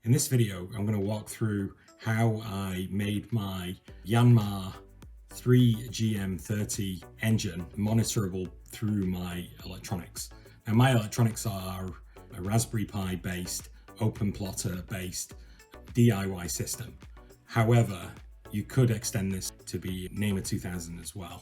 In this video, I'm going to walk through how I made my Yanmar 3GM30 engine monitorable through my electronics. Now my electronics are a Raspberry Pi based, Openplotter based DIY system. However, you could extend this to be NMEA 2000 as well.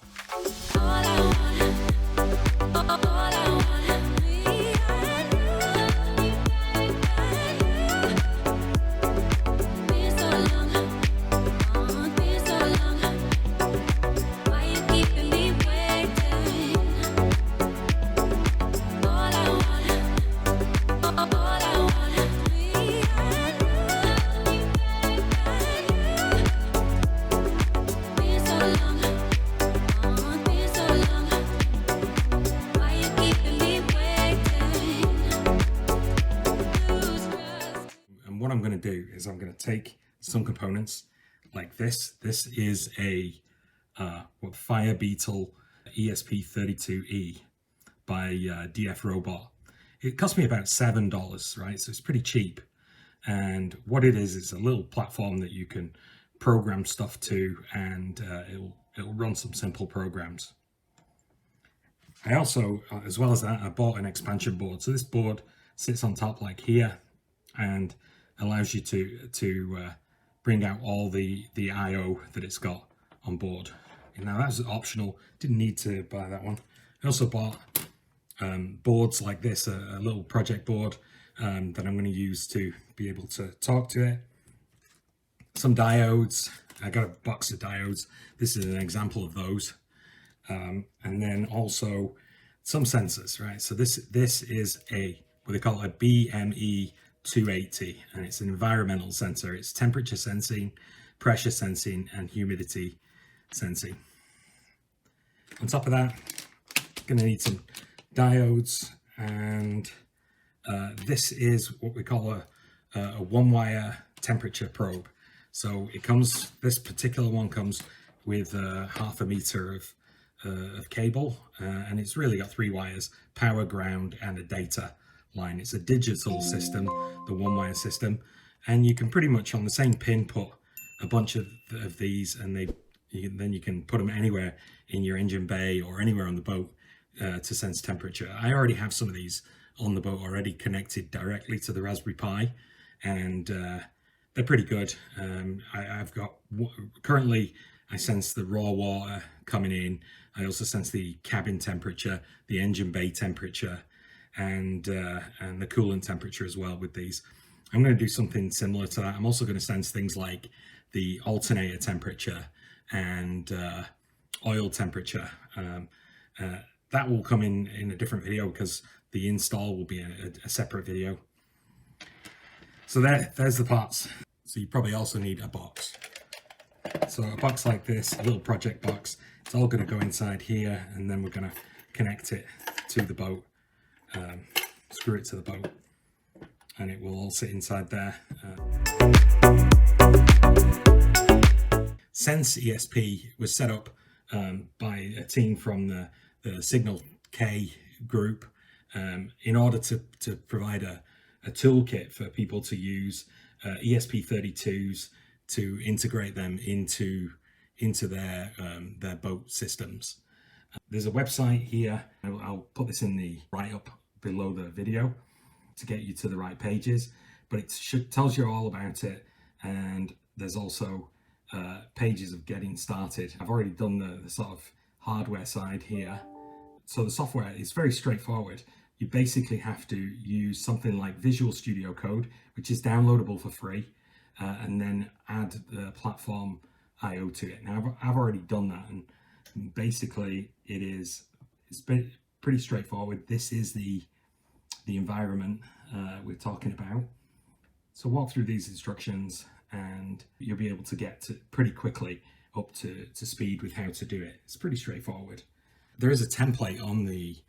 What I'm going to do is I'm going to take some components like this. This is a Firebeetle ESP32-E by DF Robot. It cost me about $7, right? So it's pretty cheap. And what it is, it's a little platform that you can program stuff to, and it'll run some simple programs. I also, as well as that, I bought an expansion board. So this board sits on top like here and allows you to bring out all the I/O that it's got on board. And now that's optional, didn't need to buy that one. I also bought boards like this, a little project board that I'm going to use to be able to talk to it. Some diodes, I got a box of diodes. This is an example of those. And then also some sensors, right? So this is what they call a BME 280, and it's an environmental sensor. It's temperature sensing, pressure sensing, and humidity sensing. On top of that, going to need some diodes, and this is what we call a one-wire temperature probe. So it comes, this particular one comes with half a meter of cable, and it's really got 3 wires: power, ground, and a data line. It's a digital system, the one-wire system, and you can pretty much on the same pin put a bunch of these, and then you can put them anywhere in your engine bay or anywhere on the boat to sense temperature. I already have some of these on the boat already connected directly to the Raspberry Pi, and they're pretty good. I've got, currently I sense the raw water coming in. I also sense the cabin temperature, the engine bay temperature, and the coolant temperature as well with these. I'm going to do something similar to that. I'm also going to sense things like the alternator temperature and oil temperature. That will come in a different video because the install will be a separate video. So there's the parts. So you probably also need a box. So a box like this, a little project box, it's all going to go inside here, and then we're going to connect it to the boat. Screw it to the boat, and it will all sit inside there. SensESP was set up by a team from the Signal K group in order to provide a toolkit for people to use ESP32s to integrate them into their boat systems. There's a website here. I'll put this in the write-up below the video to get you to the right pages, but it tells you all about it, and there's also pages of getting started. I've already done the sort of hardware side here. So the software is very straightforward. You basically have to use something like Visual Studio Code, which is downloadable for free, and then add the platform I/O to it. Now I've already done that, and basically it's pretty straightforward. This is the environment we're talking about. So walk through these instructions and you'll be able to get to pretty quickly up to speed with how to do it. It's pretty straightforward. There is a template on the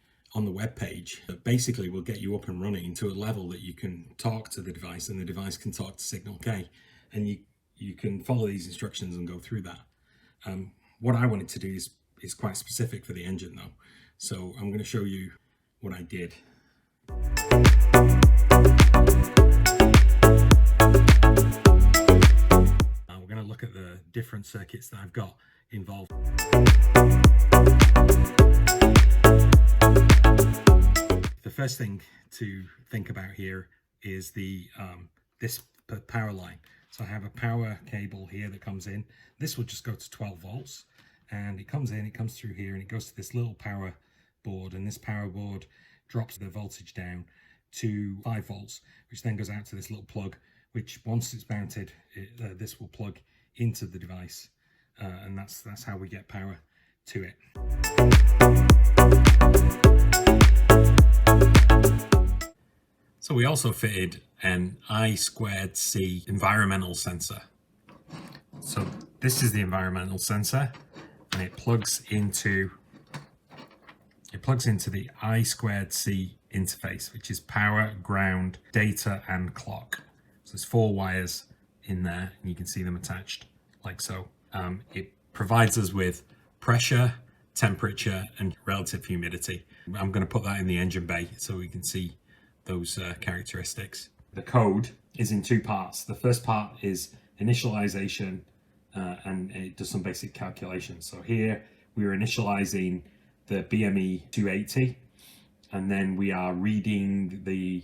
web page that basically will get you up and running to a level that you can talk to the device and the device can talk to Signal K, and you can follow these instructions and go through that. What I wanted to do is quite specific for the engine though. So I'm going to show you what I did. circuits that I've got involved. The first thing to think about here is the this power line. So I have a power cable here that comes in. This will just go to 12 volts, and it comes in, it comes through here, and it goes to this little power board, and this power board drops the voltage down to 5 volts, which then goes out to this little plug, which once it's mounted, this will plug into the device, and that's how we get power to it. So we also fitted an E11 environmental sensor. So this is the environmental sensor, and it plugs into the E11 interface, which is power, ground, data, and clock. So there's 4 wires in there, and you can see them attached like so. It provides us with pressure, temperature, and relative humidity. I'm going to put that in the engine bay so we can see those characteristics. The code is in 2 parts. The first part is initialization, and it does some basic calculations. So here we are initializing the BME 280, and then we are reading the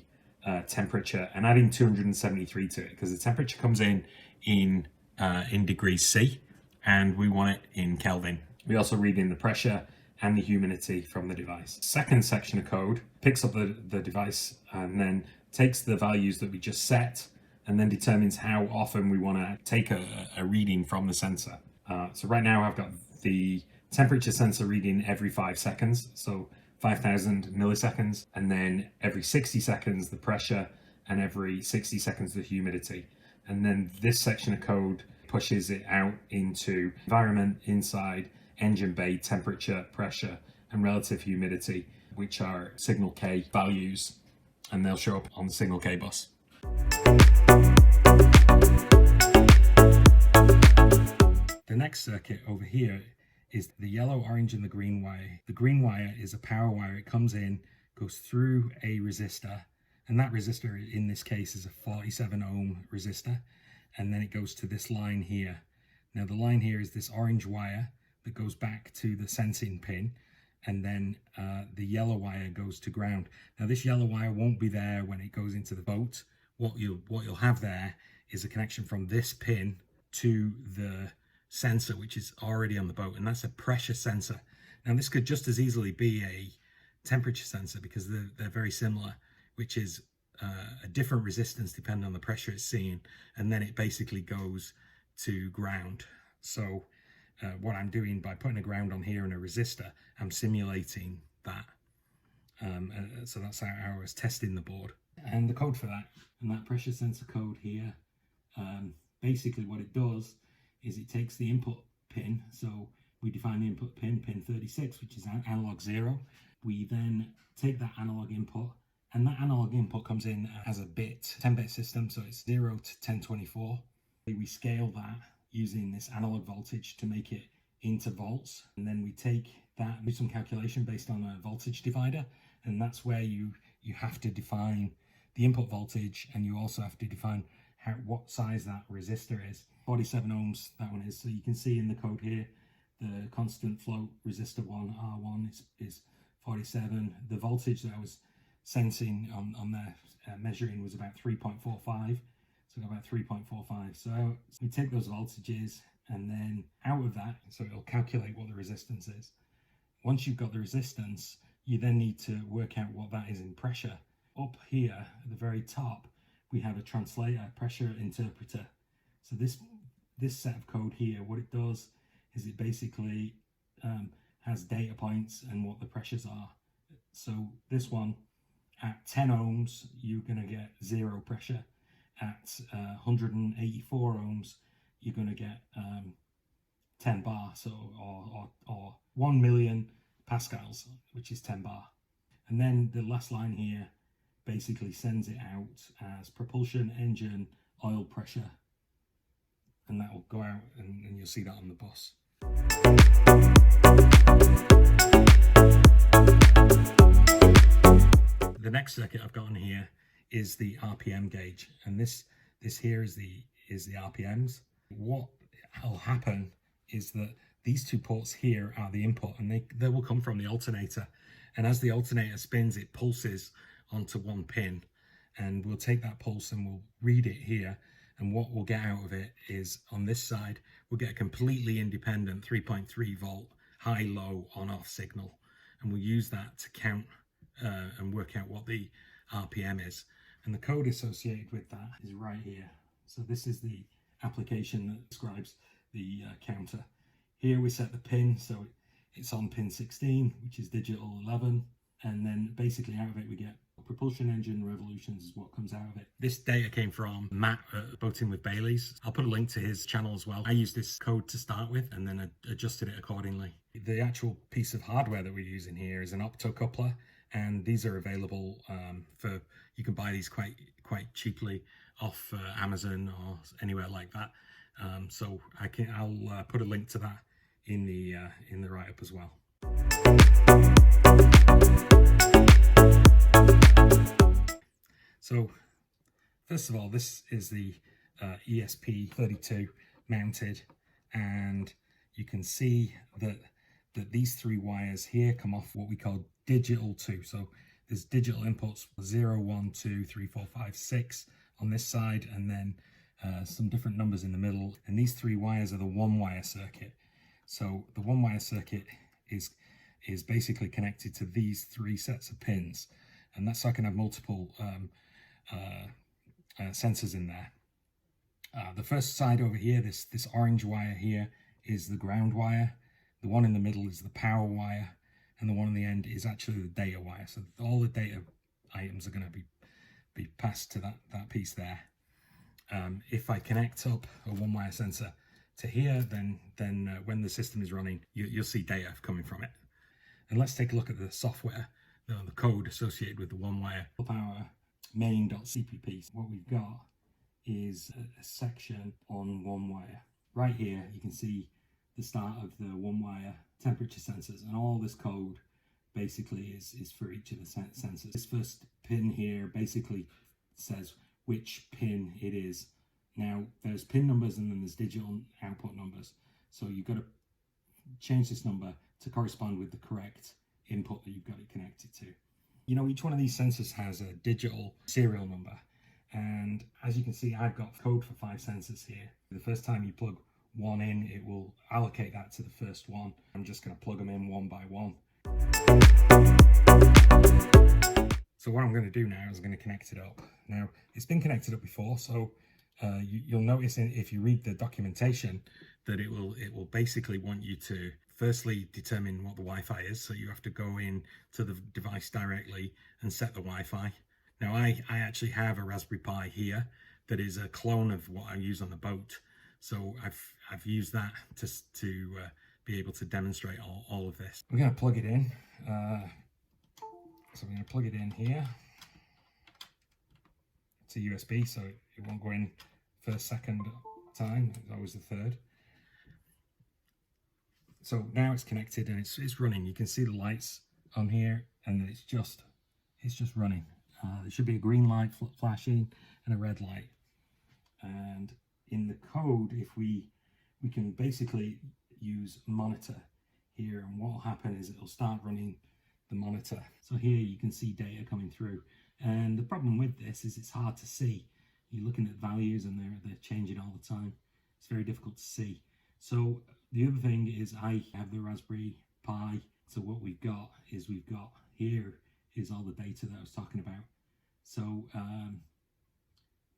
temperature and adding 273 to it, because the temperature comes in degrees C, and we want it in Kelvin. We also read in the pressure and the humidity from the device. Second section of code picks up the device and then takes the values that we just set, and then determines how often we want to take a reading from the sensor. So right now I've got the temperature sensor reading every 5 seconds, so 5,000 milliseconds, and then every 60 seconds the pressure, and every 60 seconds the humidity. And then this section of code pushes it out into environment, inside, engine bay, temperature, pressure, and relative humidity, which are signal K values, and they'll show up on the signal K bus. The next circuit over here is the yellow, orange, and the green wire. The green wire is a power wire. It comes in, goes through a resistor, and that resistor in this case is a 47 ohm resistor, and then it goes to this line here. Now the line here is this orange wire that goes back to the sensing pin, and then the yellow wire goes to ground. Now this yellow wire won't be there when it goes into the boat. What you'll have there is a connection from this pin to the sensor, which is already on the boat, and that's a pressure sensor. Now this could just as easily be a temperature sensor, because they're very similar, which is a different resistance depending on the pressure it's seeing, and then it basically goes to ground. So what I'm doing by putting a ground on here and a resistor, I'm simulating that. So that's how I was testing the board. And the code for that, and that pressure sensor code here, basically what it does is it takes the input pin. So we define the input pin, pin 36, which is analog 0. We then take that analog input, and that analog input comes in as a 10-bit system, so it's 0 to 1024. We scale that using this analog voltage to make it into volts, and then we take that, do some calculation based on a voltage divider, and that's where you have to define the input voltage, and you also have to define what size that resistor is. 47 ohms that one is. So you can see in the code here, the constant flow resistor 1 R1 is 47. The voltage that I was sensing on there measuring was about 3.45. So about 3.45. So we take those voltages, and then out of that, so it'll calculate what the resistance is. Once you've got the resistance, you then need to work out what that is in pressure. Up here at the very top, we have a translator, pressure interpreter. So this set of code here, what it does is it basically has data points and what the pressures are. So this one, at 10 ohms, you're going to get 0 pressure. At 184 ohms, you're going to get 10 bar, so or 1 million pascals, which is 10 bar. And then the last line here basically sends it out as propulsion, engine, oil pressure, and that will go out, and you'll see that on the bus. The next circuit I've got on here is the RPM gauge, and this here is the RPMs. What will happen is that these two ports here are the input, and they will come from the alternator. And as the alternator spins, it pulses onto one pin, and we'll take that pulse and we'll read it here. And what we'll get out of it is, on this side, we'll get a completely independent 3.3 volt high-low on-off signal. And we'll use that to count and work out what the RPM is. And the code associated with that is right here. So this is the application that describes the counter. Here we set the pin, so it's on pin 16, which is digital 11. And then basically out of it we get propulsion engine revolutions is what comes out of it. This data came from Matt at Boating with Bailey's. I'll put a link to his channel as well. I used this code to start with and then adjusted it accordingly. The actual piece of hardware that we're using here is an optocoupler, and these are available you can buy these quite cheaply off Amazon or anywhere like that. So I'll put a link to that in the write-up as well. So first of all, this is the ESP32 mounted, and you can see that these three wires here come off what we call digital 2. So there's digital inputs 0, 1, 2, 3, 4, 5, 6 on this side, and then some different numbers in the middle. And these three wires are the one-wire circuit. So the one-wire circuit is basically connected to these three sets of pins, and that's so I can have multiple sensors in there. The first side over here, this orange wire here, is the ground wire. The one in the middle is the power wire, and the one on the end is actually the data wire. So all the data items are going to be passed to that piece there. If I connect up a one-wire sensor to here, then when the system is running, you'll see data coming from it. And let's take a look at the software, the code associated with the one-wire power main.cpp. What we've got is a section on one wire. Right here, you can see the start of the one-wire temperature sensors, and all this code basically is for each of the sensors. This first pin here basically says which pin it is. Now, there's pin numbers and then there's digital output numbers. So you've got to change this number to correspond with the correct input that you've got it connected to. You know, each one of these sensors has a digital serial number. And as you can see, I've got code for 5 sensors here. The first time you plug one in, it will allocate that to the first one. I'm just going to plug them in one by one. So what I'm going to do now is I'm going to connect it up. Now, it's been connected up before, so you'll notice if you read the documentation that it will basically want you to firstly determine what the Wi-Fi is. So you have to go in to the device directly and set the Wi-Fi. Now I actually have a Raspberry Pi here that is a clone of what I use on the boat. So I've used that to be able to demonstrate all of this. We're going to plug it in. So we're going to plug it in here. It's a USB, so it won't go in first, second time. It's always the third. So now it's connected and it's running. You can see the lights on here, and it's just running. There should be a green light flashing and a red light. And in the code, if we can basically use monitor here, and what will happen is it'll start running the monitor. So here you can see data coming through, and the problem with this is it's hard to see. You're looking at values and they're changing all the time. It's very difficult to see. So the other thing is I have the Raspberry Pi. So what we've got here is all the data that I was talking about. So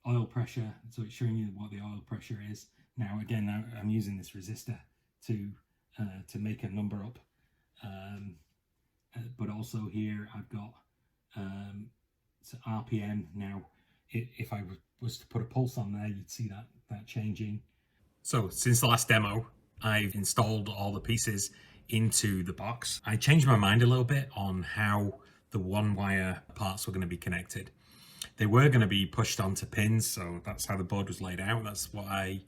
oil pressure, so it's showing you what the oil pressure is. Now again, I'm using this resistor to make a number up, but also here I've got so RPM. Now if I was to put a pulse on there, you'd see that changing. So since the last demo, I've installed all the pieces into the box. I changed my mind a little bit on how the one wire parts were going to be connected. They were going to be pushed onto pins, so that's how the board was laid out. That's what I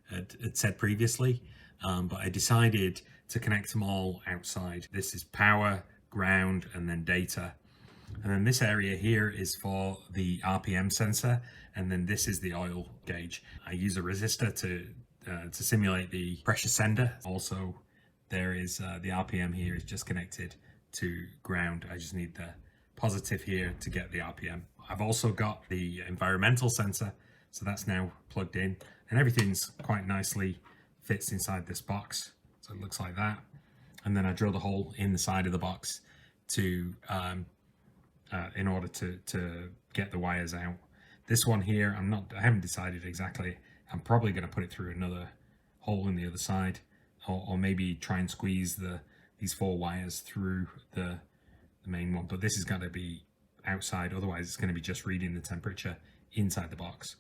had said previously, but I decided to connect them all outside. This is power, ground, and then data. And then this area here is for the RPM sensor, and then this is the oil gauge. I use a resistor to simulate the pressure sender. Also, there is the RPM here is just connected to ground. I just need the positive here to get the RPM. I've also got the environmental sensor, so that's now plugged in, and everything's quite nicely fits inside this box. So it looks like that. And then I drilled a hole in the side of the box to in order to get the wires out. This one here, I haven't decided exactly. I'm probably going to put it through another hole in the other side, or maybe try and squeeze these 4 wires through the main one. But this is going to be outside, otherwise it's going to be just reading the temperature inside the box.